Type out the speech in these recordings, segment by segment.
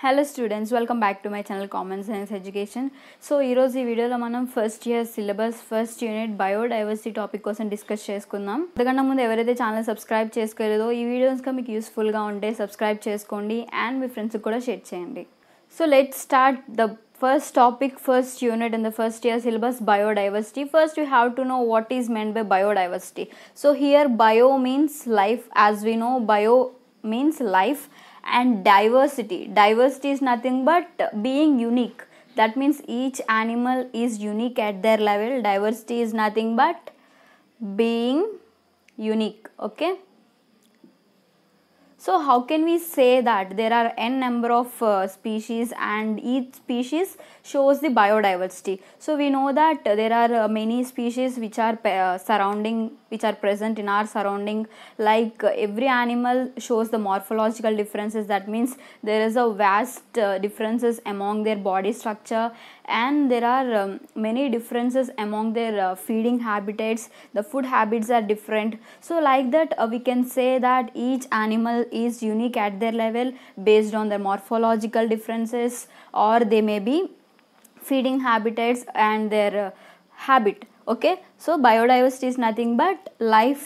Hello students, welcome back to my channel common science education. So ఈరోజు ఈ వీడియోలో మనం first year syllabus first unit biodiversity topic కోసం discuss చేసుకుందాం. అంతకన్నా ముందు ఎవరైతే ఛానల్ సబ్స్క్రైబ్ చేసుకోలేదో ఈ వీడియోస్గా మీకు యూస్ఫుల్గా ఉంటే సబ్స్క్రైబ్ చేసుకోండి అండ్ మీ ఫ్రెండ్స్కి కూడా షేర్ చేయండి. So let's start the first topic, first unit in the first year syllabus, biodiversity. First you have to know what is meant by biodiversity. So here bio means life, as we know bio means life, and diversity is nothing but being unique. That means each animal is unique at their level. Diversity is nothing but being unique. Okay, so how can we say that there are n number of species and each species shows the biodiversity? So we know that there are many species which are which are present in our surrounding. Like every animal shows the morphological differences. That means there is a vast differences among their body structure, and there are many differences among their feeding habitats. The food habits are different. So like that we can say that each animal is unique at their level based on their morphological differences, or they may be feeding habitats and their habit. Okay, so biodiversity is nothing but life.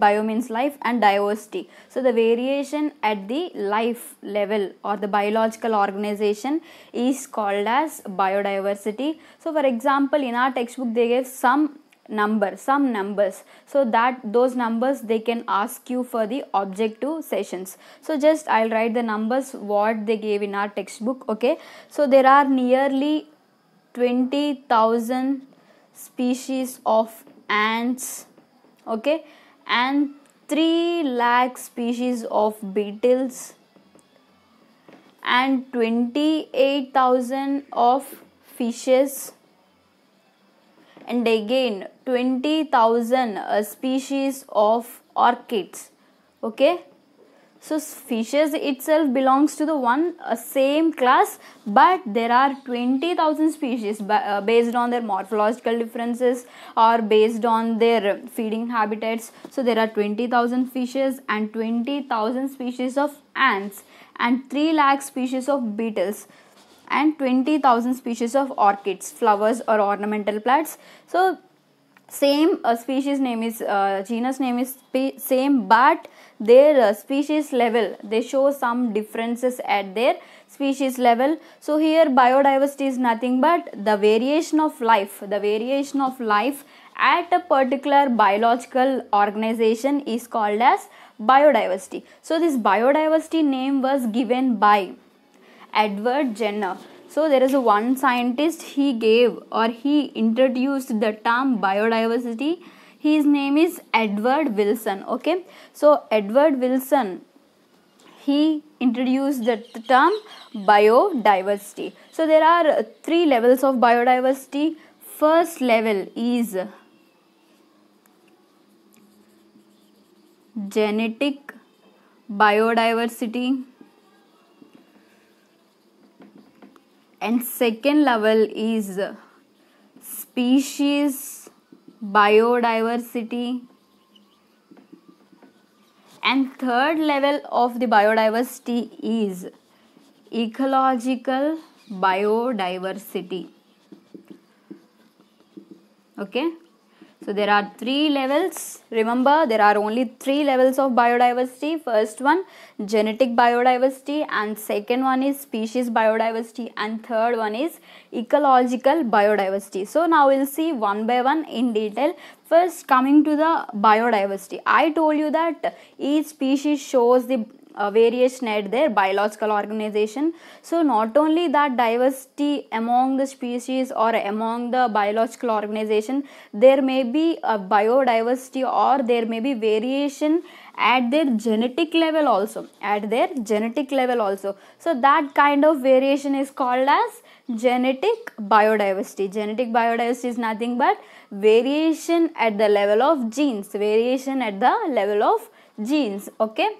Bio means life, and diversity, so the variation at the life level or the biological organization is called as biodiversity. So for example, in our textbook they gave some numbers, so that those numbers they can ask you for the objective sessions. So just I'll write the numbers what they gave in our textbook. Okay, so there are nearly 20,000 species of ants, okay, and 3 lakh species of beetles, and 28,000 of fishes, and again 20,000 species of orchids. Okay, so fishes itself belongs to the same class, but there are 20,000 species based on their morphological differences or based on their feeding habitats. So there are 20,000 fishes and 20,000 species of ants and 3 lakh species of beetles and 20,000 species of orchids, flowers or ornamental plants. So same species name is genus name is same, but their species level they show some differences at their species level. So here biodiversity is nothing but the variation of life at a particular biological organization is called as biodiversity. So this biodiversity name was given by Edward Jenner. So there is one scientist, he introduced the term biodiversity. His name is Edward Wilson. Okay, so Edward Wilson, he introduced the term biodiversity. So there are 3 levels of biodiversity. First level is genetic biodiversity, and second level is species biodiversity, and third level of the biodiversity is ecological biodiversity. Okay, so there are 3 levels. Remember, there are only 3 levels of biodiversity. First one genetic biodiversity, and second one is species biodiversity, and third one is ecological biodiversity. So now we'll see one by one in detail. First, coming to the biodiversity, I told you that each species shows the variation at their biological organization. So not only that diversity among the species or among the biological organization, there may be a biodiversity or there may be variation at their genetic level also, so that kind of variation is called as genetic biodiversity. Genetic biodiversity is nothing but variation at the level of genes. Okay,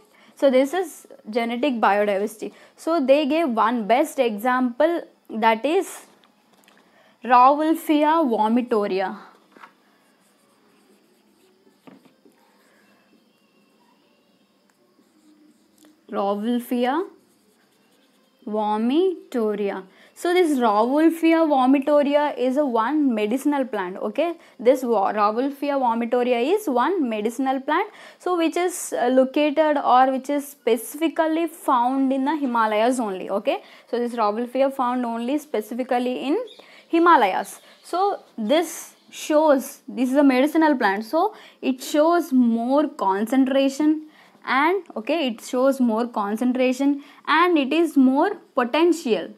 so this is genetic biodiversity. So they gave one best example, that is Rauwolfia vomitoria. Rauwolfia vomitoria. So this Rauwolfia vomitoria is a one medicinal plant. Okay, this Rauwolfia vomitoria is one medicinal plant, so which is located or which is specifically found in the Himalayas only. Okay, so this Rauwolfia found only specifically in Himalayas. So this shows, this is a medicinal plant, so it shows more concentration, and okay, it shows more concentration and it is more potential.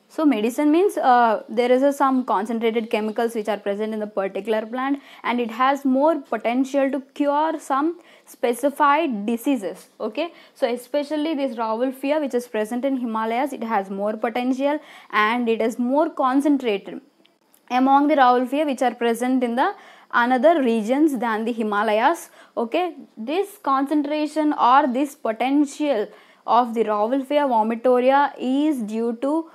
So medicine means there is some concentrated chemicals which are present in the particular plant, and it has more potential to cure some specified diseases. Okay, so especially this Rauwolfia which is present in Himalayas, it has more potential and it is more concentrated among the Rauwolfia which are present in the another regions than the Himalayas. Okay, this concentration or this potential of the Rauwolfia vomitoria is due to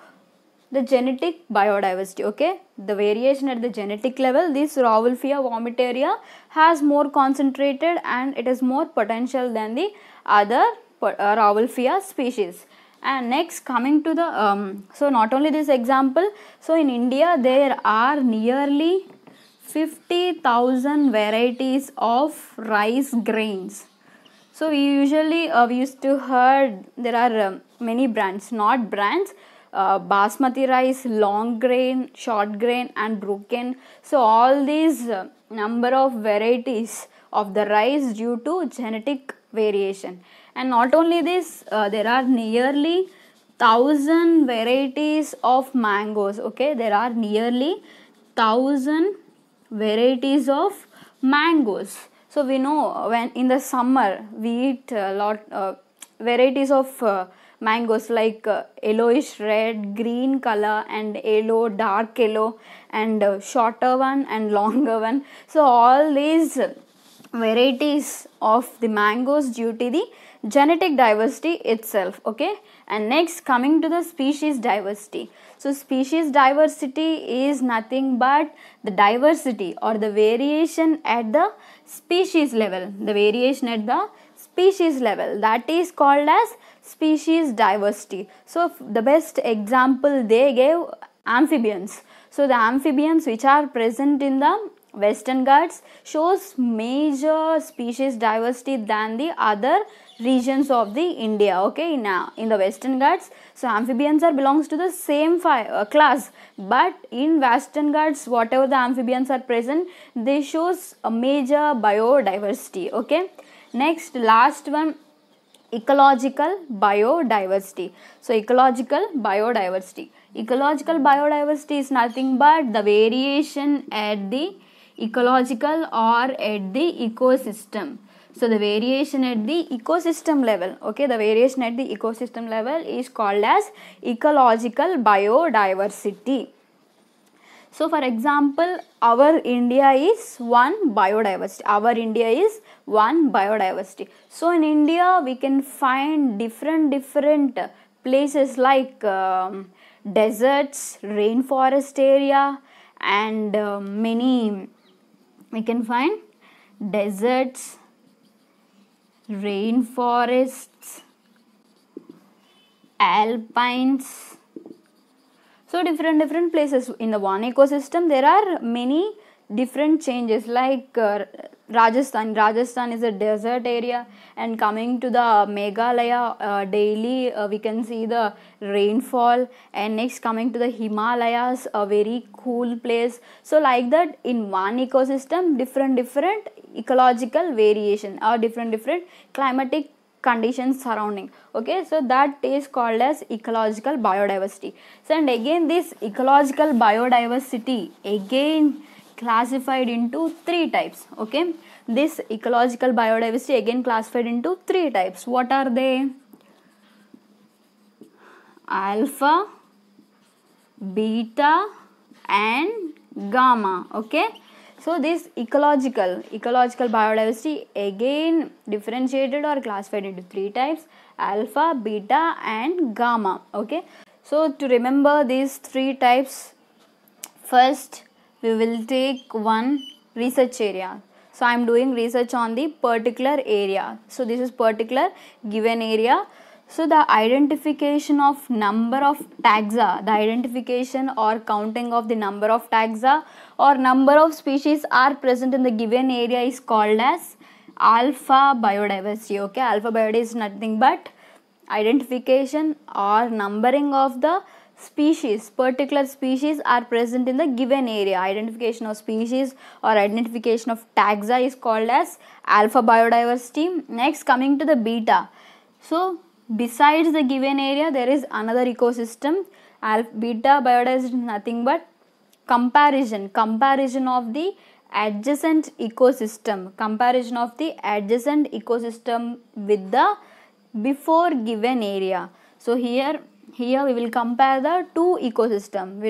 the genetic biodiversity. Okay, the variation at the genetic level, this Rauwolfia vomitoria has more concentrated and it is more potential than the other Rauwolfia species. And next, coming to the so not only this example, so in India there are nearly 50,000 varieties of rice grains. So we usually we used to heard there are many brands, not brands, basmati rice, long grain, short grain and broken. So all these number of varieties of the rice due to genetic variation. And not only this, there are nearly 1,000 varieties of mangoes. Okay, there are nearly 1,000 varieties of mangoes. So we know when in the summer we eat a lot varieties of mangoes like yellowish red, green color and yellow, dark yellow, and shorter one and longer one. So all these varieties of the mangoes due to the genetic diversity itself. Okay, and next, coming to the species diversity. So species diversity is nothing but the diversity or the variation at the species level. The variation at the species level, that is called as species diversity. So the best example they gave, amphibians. So the amphibians which are present in the Western Ghats shows major species diversity than the other regions of the India. Okay, in the Western Ghats, so amphibians are belongs to the same class, but in Western Ghats whatever the amphibians are present, they shows a major biodiversity. Okay, next, last one, ecological biodiversity. So ecological biodiversity is nothing but the variation at the ecological or at the ecosystem. So the variation at the ecosystem level, okay, the variation at the ecosystem level is called as ecological biodiversity. So for example, our India is one biodiversity. So in India we can find different places like deserts, rainforest area, and many, we can find deserts, rainforests, alpines. So different places in the one ecosystem, there are many different changes like Rajasthan is a desert area, and coming to the Meghalaya, daily we can see the rainfall, and next coming to the Himalayas, a very cool place. So like that, in one ecosystem different ecological variation or different climatic conditions surrounding. Okay, so that is called as ecological biodiversity. So and again, this ecological biodiversity again classified into three types. Okay, this ecological biodiversity again classified into three types. What are they? Alpha, beta and gamma. Okay, so this ecological biodiversity again differentiated or classified into three types: alpha, beta and gamma. Okay, so to remember these three types, first we will take one research area. So I am doing research on the particular area. So this is particular given area. So the identification of number of taxa, the identification or counting of the number of taxa or number of species are present in the given area is called as alpha biodiversity. Okay, alpha biodiversity is nothing but identification or numbering of the species, particular species are present in the given area. Identification of species or identification of taxa is called as alpha biodiversity. Next, coming to the beta. So besides the given area, there is another ecosystem. Beta biodiversity is nothing but comparison of the adjacent ecosystem, with the before given area. So here we will compare the two ecosystem.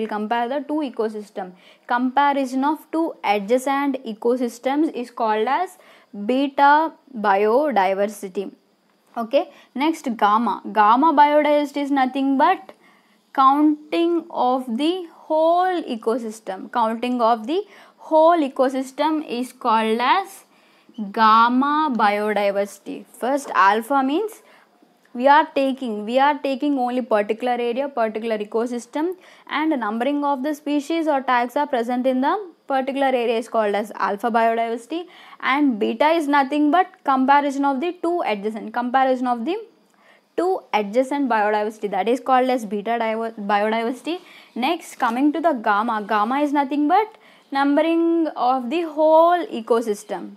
Comparison of two adjacent ecosystems is called as beta biodiversity. Okay, next gamma biodiversity is nothing but counting of the whole ecosystem. Is called as gamma biodiversity. First, alpha means we are taking only particular area, particular ecosystem, and numbering of the species or taxa present in the particular area is called as alpha biodiversity. And beta is nothing but comparison of the two adjacent biodiversity, that is called as beta biodiversity. Next, coming to the gamma is nothing but numbering of the whole ecosystem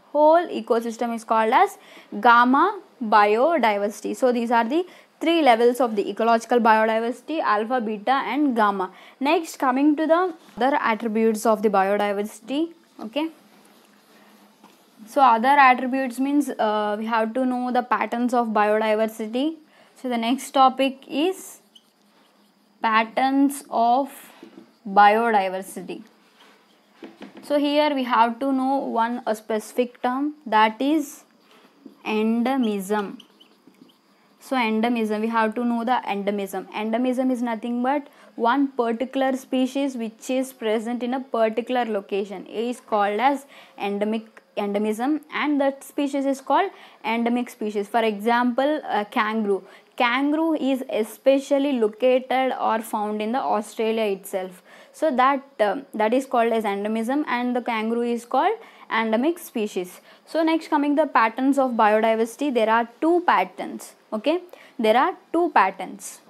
is called as gamma biodiversity. So these are the three levels of the ecological biodiversity: alpha, beta and gamma. Next, coming to the other attributes of the biodiversity. Okay, so other attributes means we have to know the patterns of biodiversity. So the next topic is patterns of biodiversity. So here we have to know a specific term, that is endemism. So endemism, we have to know the endemism. Endemism is nothing but one particular species which is present in a particular location is called as endemism, and that species is called endemic species. For example, kangaroo. Kangaroo is especially located or found in the Australia itself. So that is called as endemism, and the kangaroo is called endemic species. So next, coming the patterns of biodiversity, there are two patterns. Okay, there are two patterns: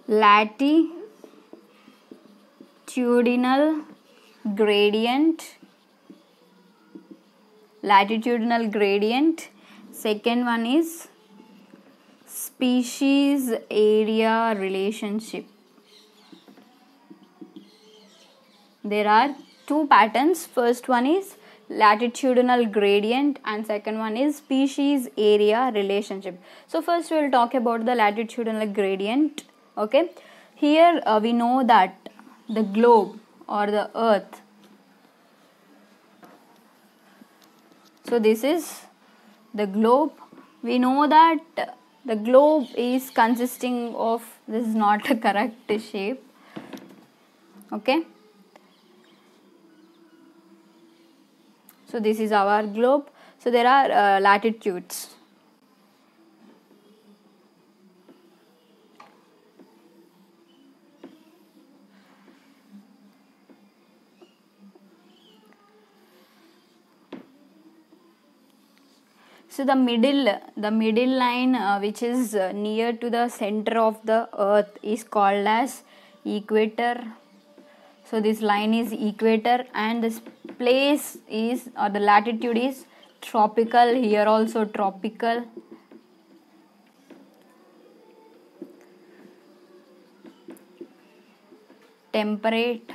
latitudinal gradient. Second one is species area relationship. There are two patterns. First one is latitudinal gradient and second one is species area relationship. So first we will talk about the latitudinal gradient. Okay, here we know that the globe or the earth, so this is the globe. We know that the globe is consisting of, this is not a correct shape. Okay, so this is our globe. So there are latitudes. So the middle line which is near to the center of the earth is called as equator. So this line is equator, and this place is, or the latitude is tropical. Here also tropical. Temperate.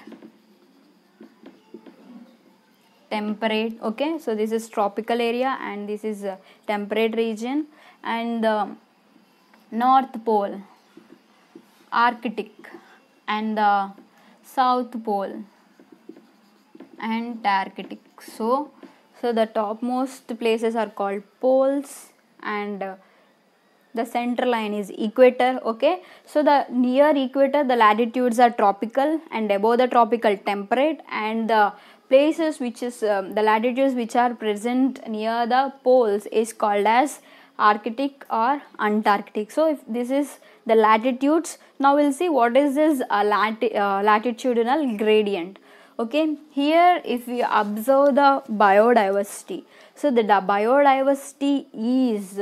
Okay, so this is tropical area and this is temperate region. And North Pole, Arctic, and the South Pole, Antarctic. So the topmost places are called poles, and the center line is equator. Okay, so the near equator the latitudes are tropical, and above the tropical temperate, and the places which is the latitudes which are present near the poles is called as Arctic or Antarctic. So if this is the latitudes, now we'll see what is this latitudinal gradient. Okay, here if we observe the biodiversity, so the biodiversity is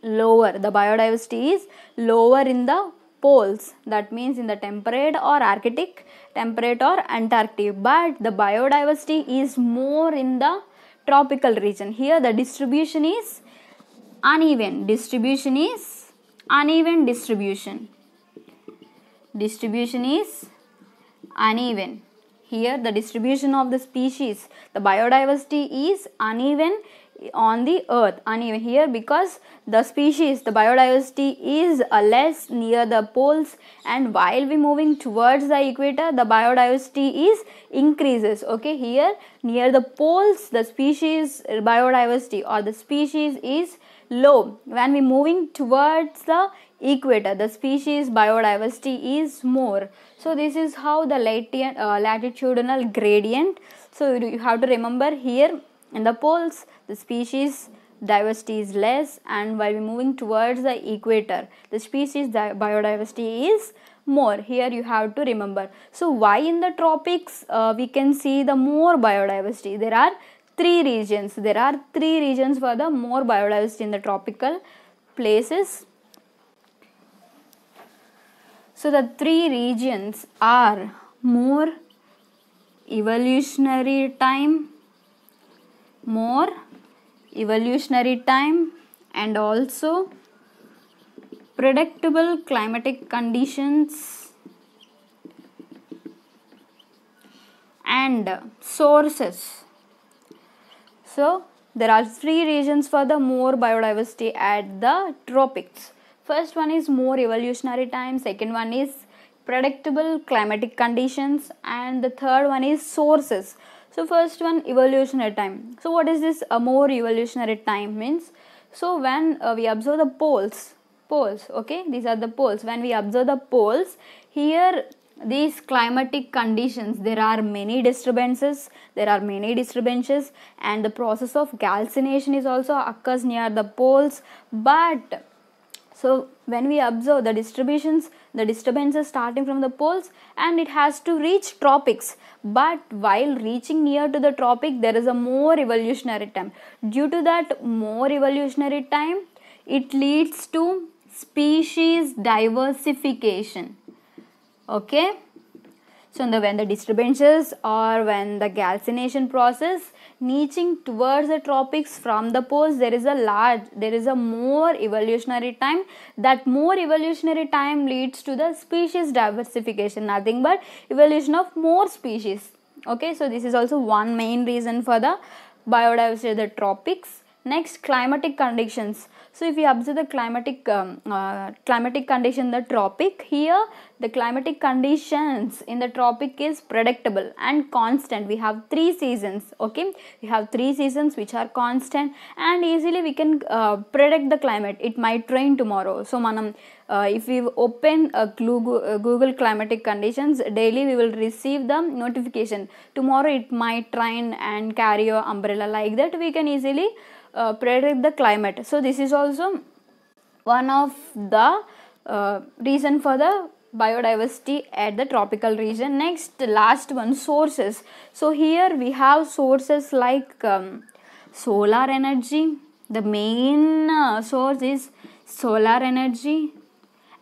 lower. The biodiversity is lower in the poles, that means in the temperate or Arctic, temperate or Antarctic, but the biodiversity is more in the tropical region. Here the distribution is uneven. Distribution is uneven. Distribution is uneven. Here the distribution of the species, the biodiversity is uneven on the earth, uneven here because the species, the biodiversity is less near the poles, and while we moving towards the equator, the biodiversity is increases. Okay, here near the poles the species biodiversity or the species is low. When we moving towards the equator, the species biodiversity is more. So this is how the latitudinal gradient. So you have to remember, here in the poles the species diversity is less, and while we moving towards the equator the species biodiversity is more. Here you have to remember. So why in the tropics we can see the more biodiversity? There are three regions. There are three regions for the more biodiversity in the tropical places. So the three regions are more evolutionary time, and also predictable climatic conditions and sources. So there are three regions for the more biodiversity at the tropics. First one is more evolutionary time, second one is predictable climatic conditions, and the third one is sources. So first one, evolutionary time. So what is this more evolutionary time means? So when we observe the poles, okay, these are the poles. When we observe the poles, here these climatic conditions, there are many disturbances, and the process of calcination is also occurs near the poles. But so when we observe the disturbances starting from the poles, and it has to reach tropics, but while reaching near to the tropic there is a more evolutionary time. Due to that more evolutionary time, it leads to species diversification. Okay, so when the disturbances or when the calcination process reaching towards the tropics from the poles, there is a more evolutionary time. That more evolutionary time leads to the species diversification, nothing but evolution of more species. Okay, so this is also one main reason for the biodiversity of the tropics. Next, climatic conditions. So if you observe the climatic condition in the tropic, here the climatic conditions in the tropic is predictable and constant. We have 3 seasons. Okay, we have 3 seasons which are constant, and easily we can predict the climate. It might rain tomorrow. So manam if we open Google climatic conditions daily, we will receive the notification. Tomorrow it might rain, and carry your umbrella. Like that we can easily predict the climate. So this is also one of the reason for the biodiversity at the tropical region. Next, last one, sources. So here we have sources like solar energy. The main source is solar energy,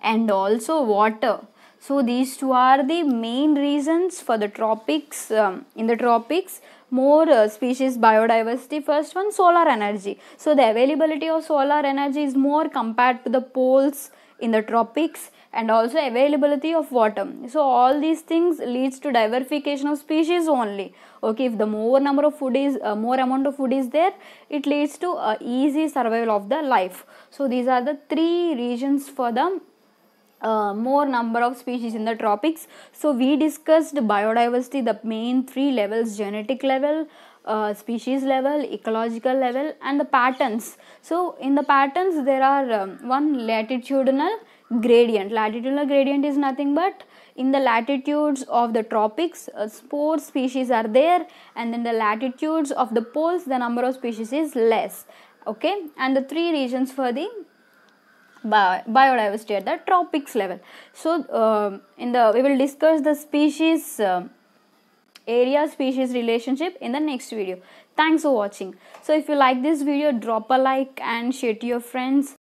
and also water. So these two are the main reasons for the tropics. In the tropics, more species biodiversity. First one, solar energy. So the availability of solar energy is more compared to the poles in the tropics, and also availability of water. So all these things leads to diversification of species only. Okay, if the more amount of food is there, it leads to easy survival of the life. So these are the 3 regions for the more number of species in the tropics. So we discussed biodiversity, the main 3 levels: genetic level, species level, ecological level, and the patterns. So in the patterns there are one latitudinal gradient. Latitudinal gradient is nothing but in the latitudes of the tropics more species are there, and in the latitudes of the poles the number of species is less. Okay, and the 3 regions for the biodiversity at the tropics level. So we will discuss the species area species relationship in the next video. Thanks for watching. So if you like this video, drop a like and share to your friends.